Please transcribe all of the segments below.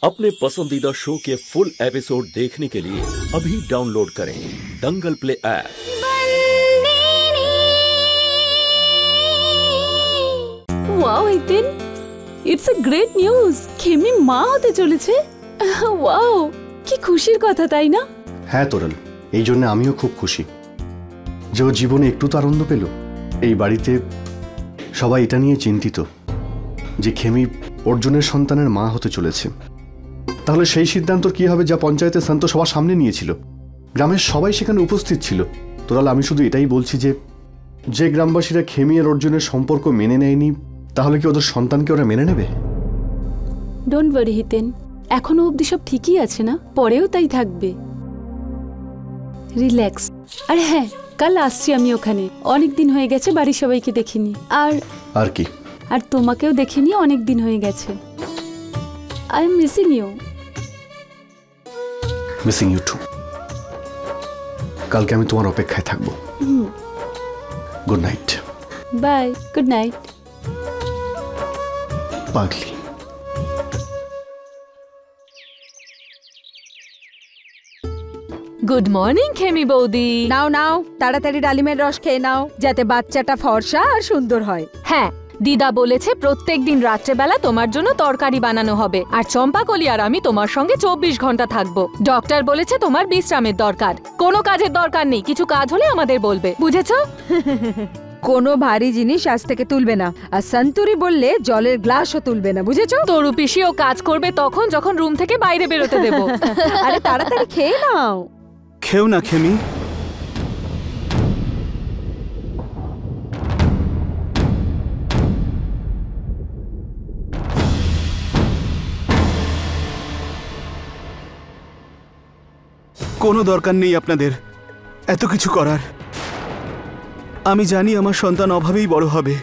अपने पसंदीदा शो के फुल एपिसोड देखने के लिए अभी डाउनलोड करें Dangal play app. Wow Hiten, it's a great news. খেমি মা হতে চলেছে। ওয়াও, কি খুশির কথা তাই না? হ্যাঁ তোরাল, এই জন্য আমিও খুব খুশি যে ও জীবনে একটু তো আনন্দ পেল। এই বাড়িতে সবাই এটা নিয়ে চিন্তিত যে খেমি অর্জুনের সন্তানের মা হতে চলেছে। তাহলে সেই সিদ্ধান্ত কি হবে যা পঞ্চায়েতের শান্ত সবার সামনে নিয়েছিল? গ্রামের সবাই সেখানে উপস্থিত ছিল। তোরাল, আমি শুধু এটাই বলছি যে গ্রামবাসীরা খেমি আর অর্জুনের সম্পর্ক মেনে নেয়নি, তাহলে কি ওদের সন্তানকে ওরা মেনে নেবে? ডোন্ট ওয়ারি হিতেন, এখনো অবধি সব ঠিকই আছে না, পরেও তাই থাকবে। রিল্যাক্স। আর হ্যাঁ, কাল আসছি আমি ওখানে। অনেক দিন হয়ে গেছে বাড়ির সবাইকে দেখিনি। আর কি? আর তোমাকেও দেখিনি, অনেক দিন হয়ে গেছে। I am missing you. Missing you too. কালকে আমি তোমার অপেক্ষায় থাকবো। Good night. Bye. Good night. পাগলি। গুড মর্নিং খেমি বৌদি। নাও নাও, তাড়াতাড়ি ডালিমের রস খেয়ে নাও, যাতে বাচ্চাটা ফর্সা আর সুন্দর হয়। হ্যাঁ, দিদা বলেছে প্রত্যেকদিন রাত্রেবেলা তোমার জন্য তরকারি বানানো হবে, আর চম্পাকলি আর আমি তোমার সঙ্গে 24 ঘন্টা থাকবো। ডক্টর বলেছে তোমার বিশ্রামের দরকার, কোনো কাজের দরকার নেই। কিছু কাজ হলে আমাদের বলবে, বুঝেছো? কোনো ভারী জিনিস আজ থেকে তুলবে না, আর সন্তুরি বললে জলের গ্লাসও তুলবে না, বুঝেছো? তরু পিসিও কাজ করবে তখন যখন রুম থেকে বাইরে বেরোতে দেবো। আরে তাড়াতাড়ি খেয়ে নাও। খেও না খেমি। কোনো দরকার নেই আপনাদের এত কিছু করার। আমি জানি আমার সন্তান অভাবেই বড় হবে,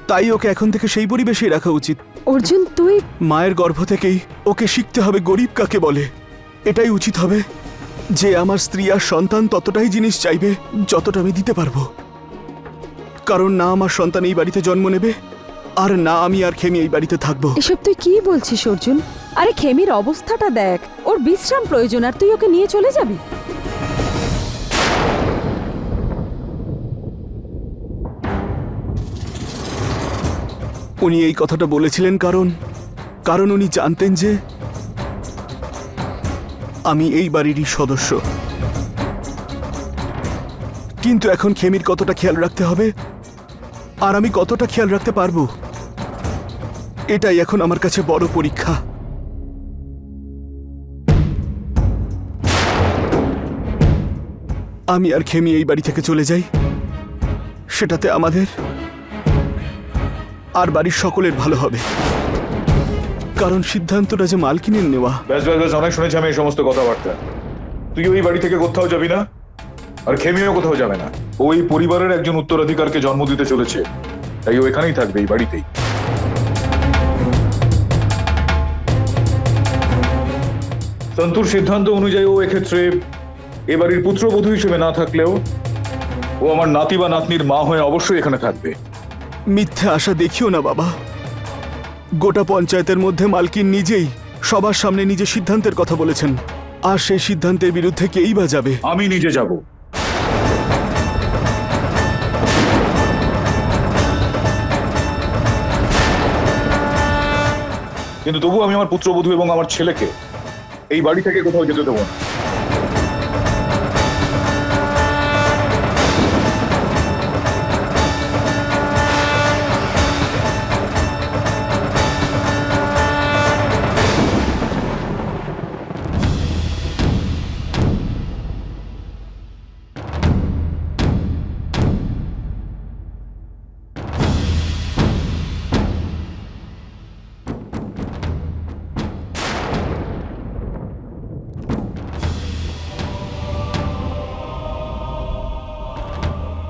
তাই ওকে এখন থেকে সেই পরিবেশেই রাখা উচিত। অর্জুন, তুই মায়ের গর্ভ থেকেই ওকে শিখতে হবে গরিব কাকে বলে। এটাই উচিত হবে যে আমার স্ত্রী আর সন্তান ততটাই জিনিস চাইবে যতটা আমি দিতে পারবো। কারণ না আমার সন্তান এই বাড়িতে জন্ম নেবে, আর না আমি আর খেমি এই বাড়িতে থাকবো। এসব তুই কি বলছিস অর্জুন? আরে খেমির অবস্থাটা দেখ, ওর বিশ্রাম প্রয়োজন, আর তুই ওকে নিয়ে চলে যাবি? উনি এই কথাটা বলেছিলেন কারণ উনি জানতেন যে আমি এই বাড়িরই সদস্য। কিন্তু এখন খেমির কতটা খেয়াল রাখতে হবে আর আমি কতটা খেয়াল রাখতে পারবো, এটাই এখন আমার কাছে বড় পরীক্ষা। আমি আর খেমি এই বাড়ি থেকে চলে যাই, সেটাতে আমাদের আর বাড়ির সকলের ভালো হবে। কারণ সিদ্ধান্তটা যে মালকিনের নেওয়া। ব্যাস ব্যাস ব্যাস, অনেক শুনেছি আমি এই সমস্ত কথাবার্তা। তুই ওই বাড়ি থেকে কোথাও যাবি না, আর খেমিও কোথাও যাবে না। ওই পরিবারের একজন উত্তরাধিকারকে জন্ম দিতে চলেছে, তাই ও এখানেই থাকবে, এই বাড়িতেই। সন্তুর সিদ্ধান্ত অনুযায়ী ও এক্ষেত্রে এ বাড়ির পুত্রবধূ হিসেবে না থাকলেও ও আমার নাতি বা নাতনির মা হয়ে অবশ্যই এখানে থাকবে। মিথ্যে আশা দেখিও না বাবা। গোটা পঞ্চায়েতের মধ্যে মালকিন নিজেই সবার সামনে নিজের সিদ্ধান্তের কথা বলেছেন, আর সেই সিদ্ধান্তের বিরুদ্ধে কেই বা যাবে? আমি নিজে যাব। কিন্তু তবু আমি আমার পুত্রবধূ এবং আমার ছেলেকে এই বাড়ি থেকে কোথাও যেতে দেবো না।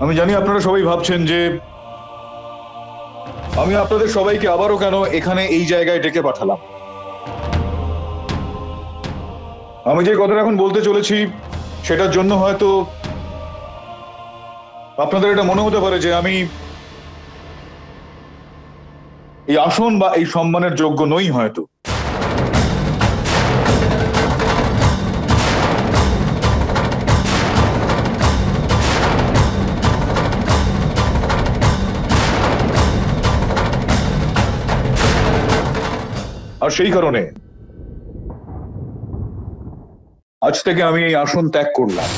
আমি জানি আপনারা সবাই ভাবছেন যে আমি আপনাদের সবাইকে আবারও কেন এখানে এই জায়গায় ডেকে পাঠালাম। আমি যে কথাটা এখন বলতে চলেছি সেটার জন্য হয়তো আপনাদের এটা মনে হতে পারে যে আমি এই আসন বা এই সম্মানের যোগ্য নই হয়তো, আর সেই কারণে আজ থেকে আমি এই আসন ত্যাগ করলাম।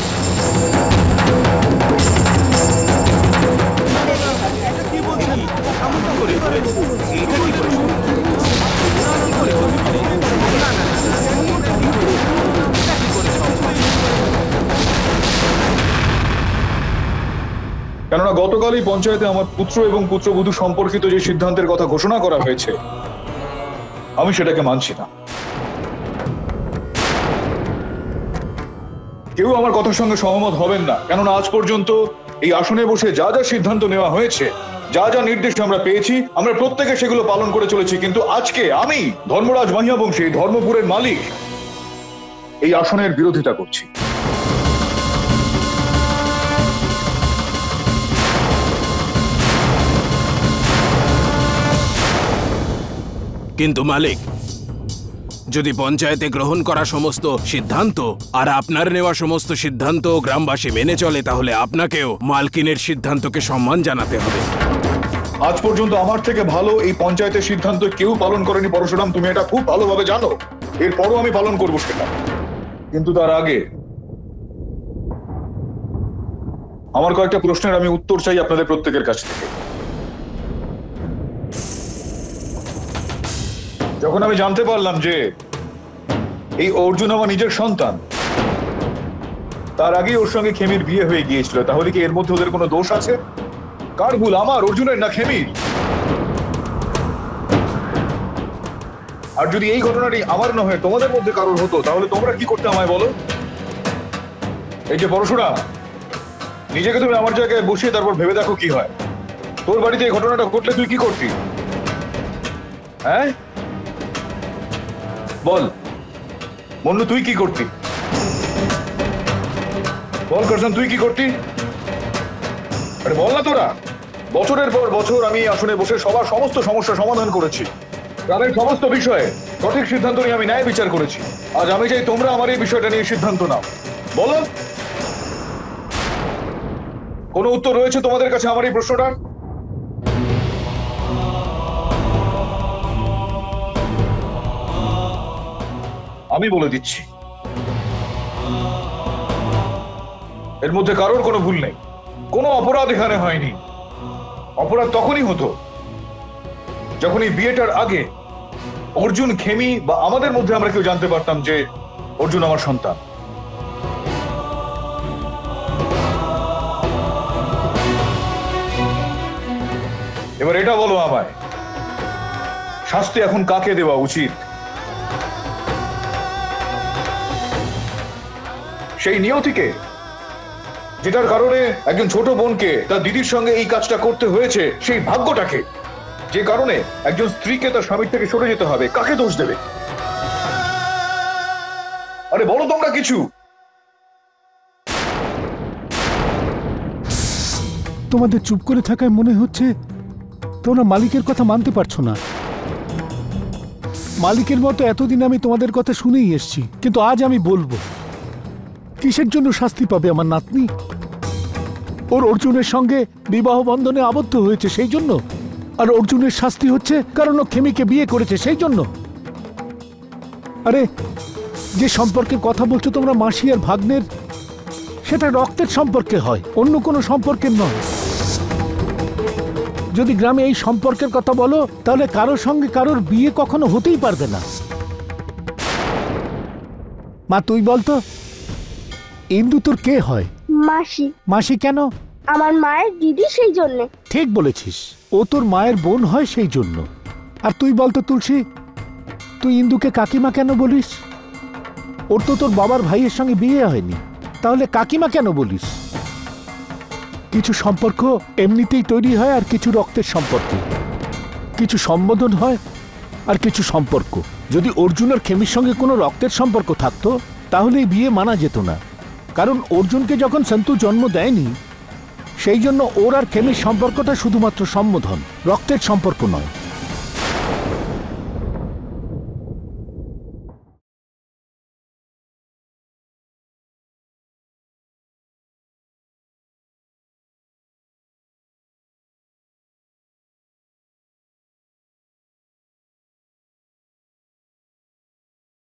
কেননা গতকালই পঞ্চায়েতে আমার পুত্র এবং পুত্রবধূ সম্পর্কিত যে সিদ্ধান্তের কথা ঘোষণা করা হয়েছে আমি সেটাকে মানছি না। কেউ আমার কথার সঙ্গে সহমত হবেন না, কেননা আজ পর্যন্ত এই আসনে বসে যা যা সিদ্ধান্ত নেওয়া হয়েছে, যা যা নির্দেশ আমরা পেয়েছি, আমরা প্রত্যেকে সেগুলো পালন করে চলেছি। কিন্তু আজকে আমি ধর্মরাজ মাহিয়া বংশী, ধর্মপুরের মালিক, এই আসনের বিরোধিতা করছি। কিন্তু মালিক, যদি পঞ্চায়েতে গ্রহণ করা সমস্ত সিদ্ধান্ত আর আপনার নেওয়া সমস্ত সিদ্ধান্ত গ্রামবাসী মেনে চলে, তাহলে আপনাকেও মালকিনের সিদ্ধান্তকে সম্মান জানাতে হবে। আজ পর্যন্ত আমার থেকে ভালো এই পঞ্চায়েতের সিদ্ধান্ত কেউ পালন করেনি পরশুরাম, তুমি এটা খুব ভালোভাবে জানো। এরপরও আমি পালন করবো সেটা, কিন্তু তার আগে আমার কয়েকটা প্রশ্নের আমি উত্তর চাই আপনাদের প্রত্যেকের কাছ থেকে। যখন আমি জানতে পারলাম যে এই অর্জুন আমার নিজের সন্তান, তার আগেই ওর সঙ্গে খেমির বিয়ে হয়ে গিয়েছিল, তাহলে কি এর মধ্যে ওদের কোনো দোষ আছে? কার ভুল, আমার, অর্জুনের না খেমির? আর যদি এই ঘটনাটি আমার না হয়ে তোমাদের মধ্যে কারোর হতো, তাহলে তোমরা কি করতে আমায় বলো? এই যে পরশুরাম, নিজেকে তুমি আমার জায়গায় বসিয়ে তারপর ভেবে দেখো কি হয়। তোর বাড়িতে এই ঘটনাটা ঘটলে তুই কি করতি? হ্যাঁ বল মন্নু, তুই কি করতি? বল করছেন, তুই কি করতি? আরে বল না তোরা। বছরের পর বছর আমি আসনে বসে সবার সমস্ত সমস্যা সমাধান করেছি, গ্রামের সমস্ত বিষয়ে সঠিক সিদ্ধান্ত নিয়ে আমি ন্যায় বিচার করেছি। আজ আমি চাই তোমরা আমার এই বিষয়টা নিয়ে সিদ্ধান্ত নাও। বলো, কোনো উত্তর রয়েছে তোমাদের কাছে আমার এই প্রশ্নটা? আমি বলে দিচ্ছি, এর মধ্যে কারোর কোনো ভুল নেই, কোনো অপরাধ এখানে হয়নি। অপরাধ তখনই হতো যখন এই বিয়েটার আগে অর্জুন, খেমি বা আমাদের মধ্যে আমরা কেউ জানতে পারতাম যে অর্জুন আমার সন্তান। এবার এটা বলো আমায়, শাস্তি এখন কাকে দেওয়া উচিত? সেই নিয়তিকে, যেটার কারণে একজন ছোট বোনকে তার দিদির সঙ্গে এই কাজটা করতে হয়েছে, সেই ভাগ্যটাকে, যে কারণে একজন স্ত্রীকে তার স্বামীর থেকে সরে যেতে হবে, কাকে দোষ দেবে? আরে বলো তোমরা কিছু। তোমাদের চুপ করে থাকায় মনে হচ্ছে তোমরা মালিকের কথা মানতে পারছো না। মালিকের মতো এতদিন আমি তোমাদের কথা শুনেই এসছি, কিন্তু আজ আমি বলবো কিসের জন্য শাস্তি পাবে আমার নাতনি? ওর অর্জুনের সঙ্গে বিবাহ বন্ধনে আবদ্ধ হয়েছে সেই জন্য, আর অর্জুনের শাস্তি হচ্ছে কারণ ও খেমিকে বিয়ে করেছে সেই জন্য। আরে যে সম্পর্কের কথা বলছো তোমরা মাসি আর ভাগ্নের, সেটা রক্তের সম্পর্কে হয়, অন্য কোনো সম্পর্কের নয়। যদি গ্রামে এই সম্পর্কের কথা বলো তাহলে কারোর সঙ্গে কারোর বিয়ে কখনো হতেই পারবে না। মা তুই বলতো, ইন্দু তোর কে হয়? মাসি। মাসি কেন? আমার মায়ের দিদি, সেই জন্য। ঠিক বলেছিস, ও তোর মায়ের বোন হয় সেই জন্য। আর তুই বলতো তুলসী, তুই ইন্দুকে কাকিমা কেন বলিস? ওর তো তোর বাবার ভাইয়ের সঙ্গে বিয়ে হয়নি, তাহলে কাকিমা কেন বলিস? কিছু সম্পর্ক এমনিতেই তৈরি হয়, আর কিছু রক্তের সম্পর্ক, কিছু সম্বোধন হয় আর কিছু সম্পর্ক। যদি অর্জুন আর খেমির সঙ্গে কোনো রক্তের সম্পর্ক থাকতো তাহলে এই বিয়ে মানা যেত না, কারণ অর্জুনকে যখন সন্তু জন্ম দেয়নি সেই জন্য ওর আর খেমির সম্পর্কটা শুধুমাত্র সম্বোধন, রক্তের সম্পর্ক নয়।